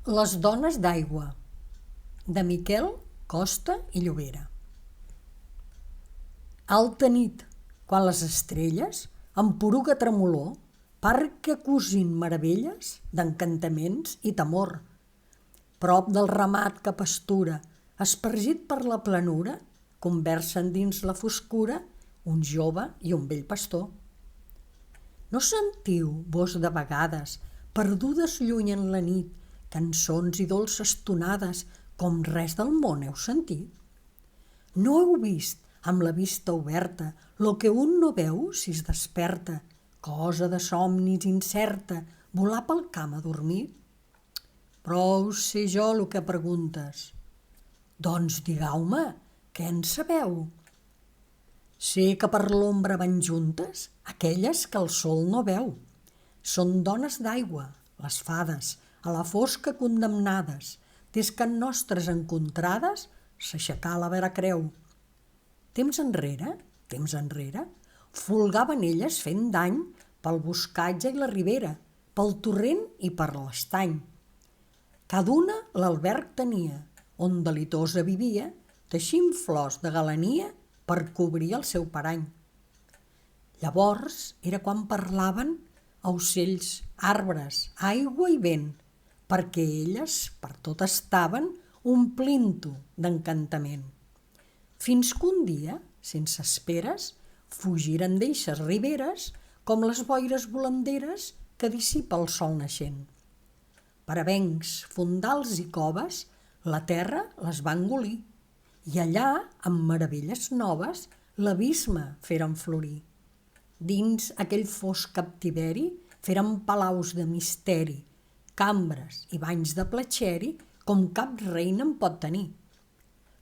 Les dones d'aigua, de Miquel Costa i Llobera. Alta nit, quan les estrelles, amb poruga tremolor, parca cosin meravelles d'encantaments i temor. Prop del ramat que pastura, espargit per la planura, conversen dins la foscura un jove i un vell pastor. No sentiu, vos de vegades, perdudes lluny en la nit, cançons i dolces tonades com res del món heu sentit? No heu vist, amb la vista oberta, lo que un no veu si es desperta, cosa de somnis incerta, volar pel camp adormit? Prou sé jo lo que preguntes. Doncs digueu-me, què en sabeu? Sé que per l'ombra van juntes aquelles que el sol no veu. Són dones d'aigua, les fades, a la fosca condemnades, des que en nostres encontrades s'aixecà la vera creu. Temps enrere, folgaven elles fent dany pel boscatge i la ribera, pel torrent i per l'estany. Cada una l'alberg tenia, on delitosa vivia, teixint flors de galania per cobrir el seu parany. Llavors era quan parlaven a ocells, arbres, aigua i vent, perquè elles per tot estaven omplint-ho d'encantament. Fins que un dia, sense esperes, fugiren d'eixes riberes com les boires volanderes que dissipa el sol naixent. Per avencs, fondals i coves, la terra les va engolir, i allà, amb meravelles noves, l'abisme feren florir. Dins aquell fosc captiveri feren palaus de misteri, cambres i banys de platxeri com cap reina en pot tenir.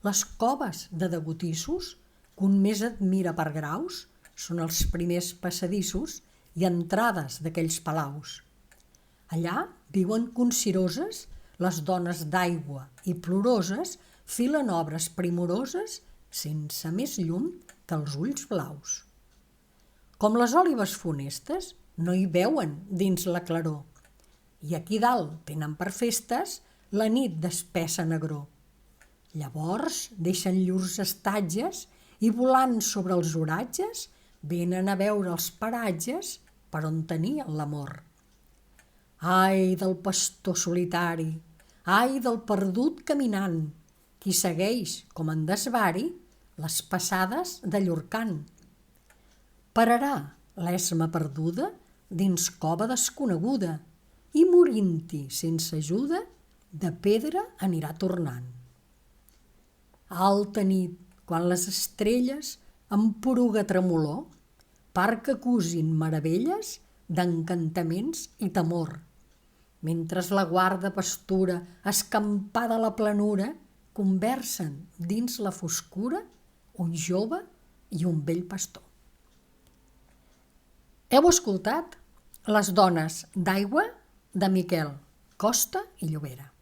Les coves de degotissos, que un més admira per graus, són els primers passadissos i entrades d'aquells palaus. Allà viuen consiroses les dones d'aigua i ploroses filen obres primoroses sense més llum que els ulls blaus. Com les òlibes funestes, no hi veuen dins la claror, i aquí dalt tenen per festes la nit d'espessa negror. Llavors deixen llurs estatges i volant sobre els oratges venen a veure els paratges per on tenien l'amor. Ai del pastor solitari, ai del perdut caminant, qui segueix, com en desvari, les passades de llur cant. Pararà l'esma perduda dins cova desconeguda i morint-hi sense ajuda de pedra anirà tornant. Alta nit, quan les estrelles amb poruga tremolor parca cosin meravelles d'encantaments i temor, mentre la guarda pastura escampada a la planura conversen dins la foscura un jove i un vell pastor. Heu escoltat Les dones d'aigua de Miquel Costa i Llobera.